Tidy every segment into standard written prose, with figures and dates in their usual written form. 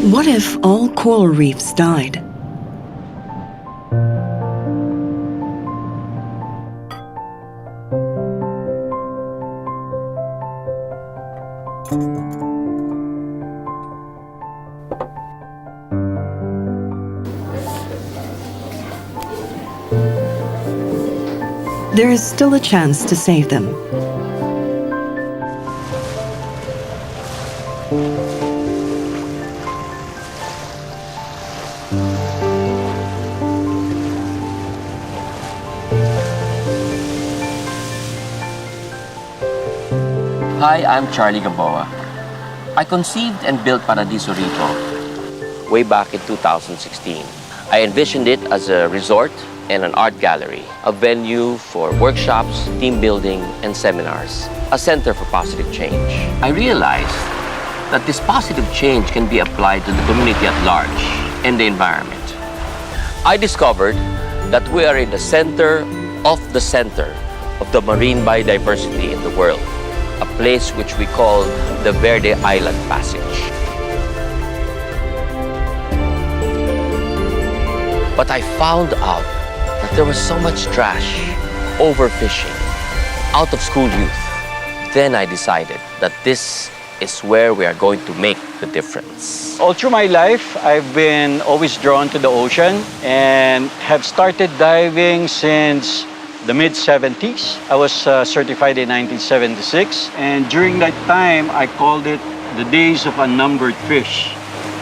What if all coral reefs died? There is still a chance to save them. Hi, I'm Charlie Gamboa. I conceived and built Paradiso Rito way back in 2016. I envisioned it as a resort and an art gallery, a venue for workshops, team building, and seminars, a center for positive change. I realized that this positive change can be applied to the community at large and the environment. I discovered that we are in the center of the marine biodiversity in the world, a place which we call the Verde Island Passage. But I found out that there was so much trash, overfishing, out of school youth. Then I decided that this is where we are going to make the difference. All through my life, I've been always drawn to the ocean and have started diving since the mid-70s. I was certified in 1976, and during that time, I called it the days of unnumbered fish.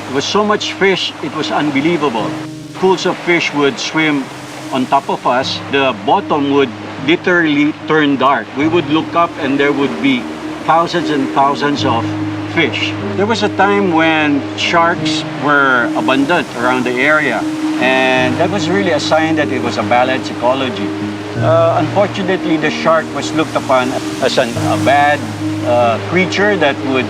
There was so much fish, it was unbelievable. Schools of fish would swim on top of us. The bottom would literally turn dark. We would look up and there would be thousands and thousands of fish. There was a time when sharks were abundant around the area, and that was really a sign that it was a balanced ecology. Unfortunately, the shark was looked upon as a bad creature that would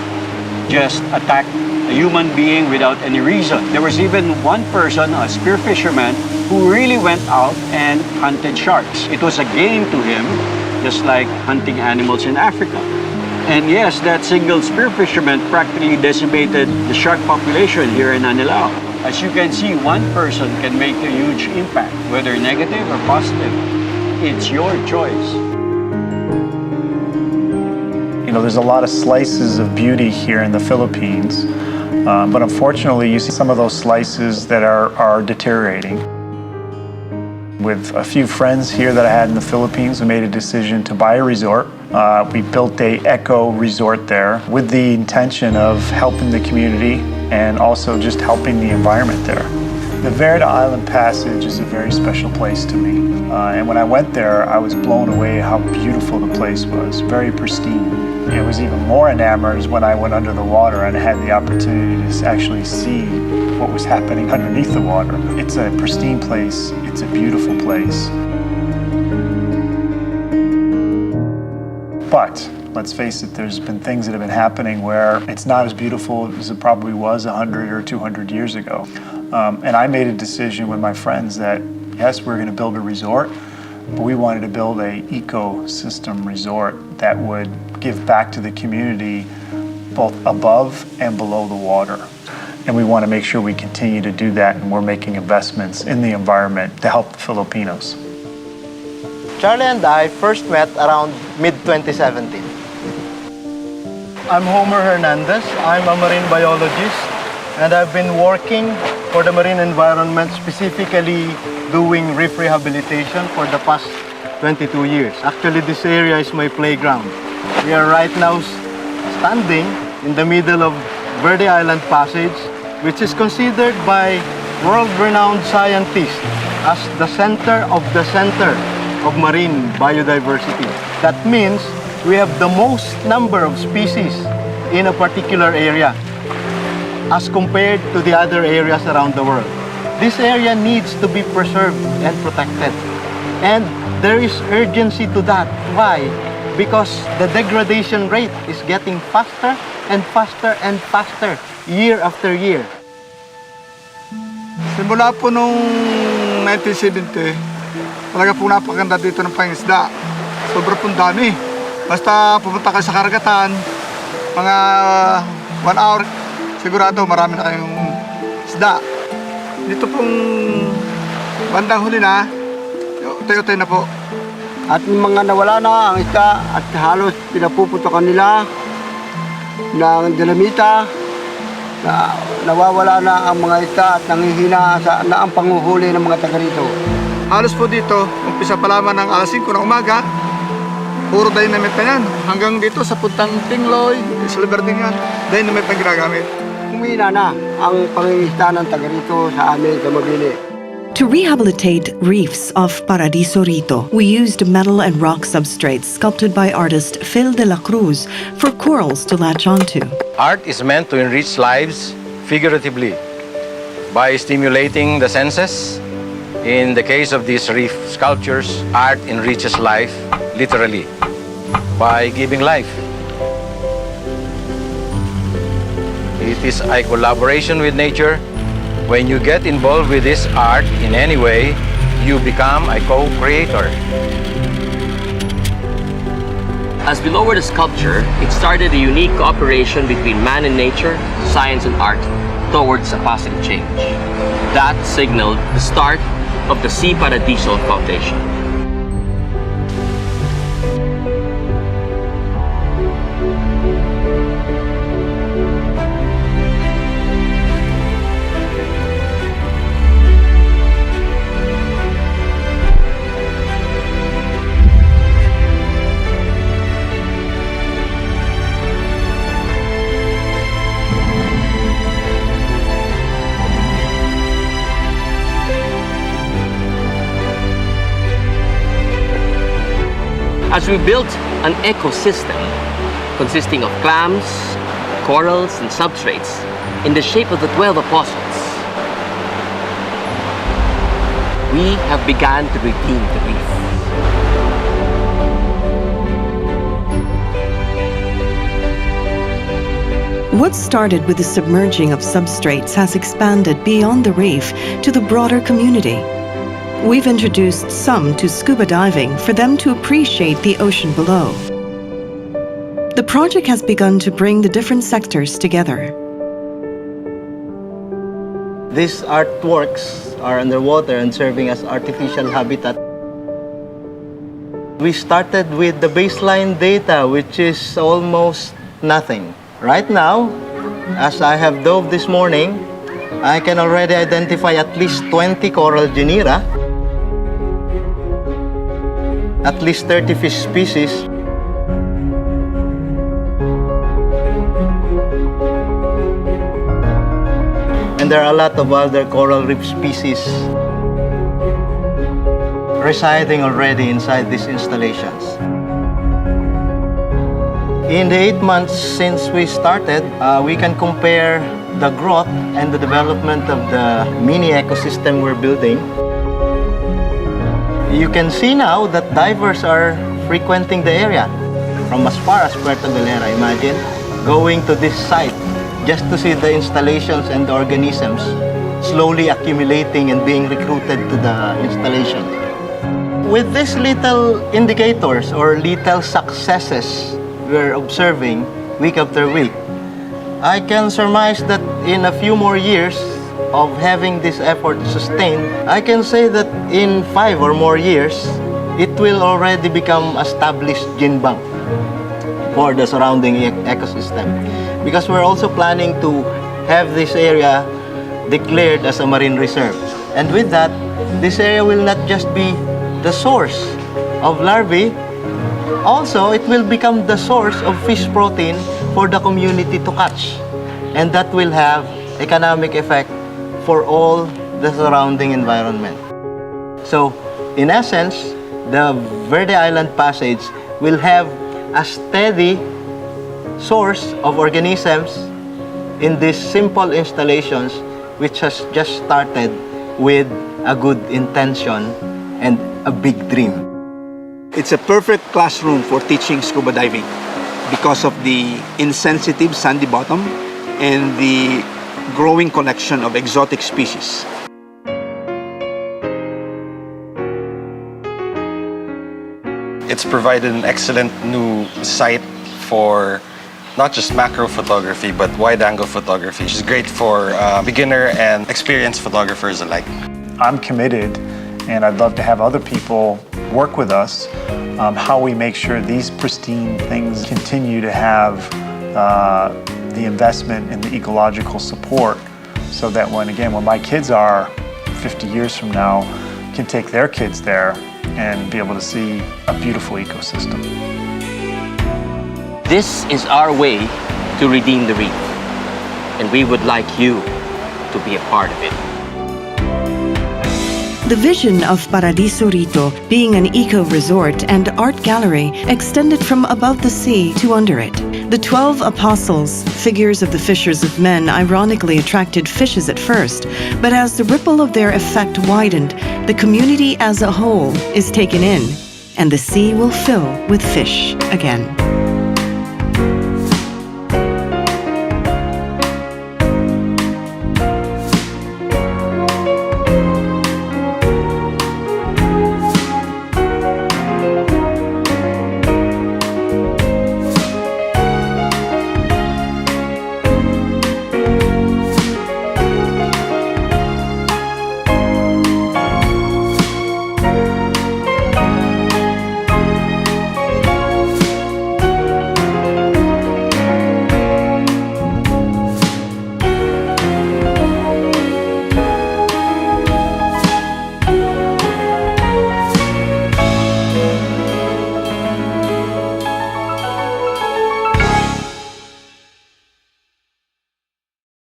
just attack a human being without any reason. There was even one person, a spear fisherman, who really went out and hunted sharks. It was a game to him, just like hunting animals in Africa. And yes, that single spear fisherman practically decimated the shark population here in Anilao. As you can see, one person can make a huge impact, whether negative or positive. It's your choice. You know, there's a lot of slices of beauty here in the Philippines, but unfortunately you see some of those slices that are deteriorating. With a few friends here that I had in the Philippines, we made a decision to buy a resort. We built a eco resort there with the intention of helping the community and also just helping the environment there. The Verde Island Passage is a very special place to me. And when I went there, I was blown away how beautiful the place was, very pristine. It was even more enamored when I went under the water and had the opportunity to actually see what was happening underneath the water. It's a pristine place, it's a beautiful place. But let's face it, there's been things that have been happening where it's not as beautiful as it probably was 100 or 200 years ago. And I made a decision with my friends that, yes, we're going to build a resort, but we wanted to build an ecosystem resort that would give back to the community both above and below the water. And we want to make sure we continue to do that, and we're making investments in the environment to help the Filipinos. Charlie and I first met around mid-2017. I'm Homer Hernandez. I'm a marine biologist, and I've been working for the marine environment, specifically doing reef rehabilitation for the past 22 years. Actually, this area is my playground. We are right now standing in the middle of Verde Island Passage, which is considered by world-renowned scientists as the center of marine biodiversity. That means we have the most number of species in a particular area as compared to the other areas around the world. This area needs to be preserved and protected. And there is urgency to that. Why? Because the degradation rate is getting faster and faster and faster year after year. Simula po nung 1970, talaga po napakaganda dito ng pangisda. Sobra pong dami. Basta pupunta kayo sa karagatan, mga 1 hour, sigurado marami na kayong isda. Dito pong bandang huli na, tayo-tayo na po. At yung mga nawala na ang isda at halos pinapuputokan nila ng dinamita, na nawawala na ang mga isda at nanghihina na ang panguhuli ng mga taga rito. Halos po dito, umpisa pa lamang ng alas 5 ng umaga, puro dynamite na yan. Hanggang dito sa puntang Tingloy, sa Verde yan, dynamite na ginagamit. Humina na ang pangingisda ng taga rito sa amin sa Mabini. To rehabilitate reefs off Paradiso Rito, we used metal and rock substrates sculpted by artist Phil de la Cruz for corals to latch onto. Art is meant to enrich lives figuratively by stimulating the senses. In the case of these reef sculptures, art enriches life literally by giving life. It is a collaboration with nature. When you get involved with this art in any way, you become a co-creator. As we lowered the sculpture, it started a unique cooperation between man and nature, science and art, towards a positive change. That signaled the start of the Sea Paradiso Foundation. As we built an ecosystem consisting of clams, corals, and substrates in the shape of the 12 apostles, we have begun to redeem the reef. What started with the submerging of substrates has expanded beyond the reef to the broader community. We've introduced some to scuba diving for them to appreciate the ocean below. The project has begun to bring the different sectors together. These artworks are underwater and serving as artificial habitat. We started with the baseline data, which is almost nothing. Right now, as I have dove this morning, I can already identify at least 20 coral genera, at least 30 fish species. And there are a lot of other coral reef species residing already inside these installations. In the 8 months since we started, we can compare the growth and the development of the mini ecosystem we're building. You can see now that divers are frequenting the area from as far as Puerto Galera, imagine, going to this site just to see the installations and the organisms slowly accumulating and being recruited to the installation. With these little indicators or little successes we're observing week after week, I can surmise that in a few more years of having this effort sustained, I can say that in 5 or more years, it will already become established gene bank for the surrounding ecosystem. Because we're also planning to have this area declared as a marine reserve. And with that, this area will not just be the source of larvae, also it will become the source of fish protein for the community to catch. And that will have economic effect for all the surrounding environment. So, in essence, the Verde Island Passage will have a steady source of organisms in these simple installations which has just started with a good intention and a big dream. It's a perfect classroom for teaching scuba diving because of the insensitive sandy bottom and the growing collection of exotic species. It's provided an excellent new site for not just macro photography, but wide-angle photography, which is great for beginner and experienced photographers alike. I'm committed, and I'd love to have other people work with us how we make sure these pristine things continue to have the investment and the ecological support, so that when my kids are 50 years from now, can take their kids there and be able to see a beautiful ecosystem. This is our way to redeem the reef, and we would like you to be a part of it. The vision of Paradiso Rito being an eco-resort and art gallery extended from above the sea to under it. The 12 apostles, figures of the fishers of men, ironically attracted fishes at first, but as the ripple of their effect widened, the community as a whole is taken in, and the sea will fill with fish again.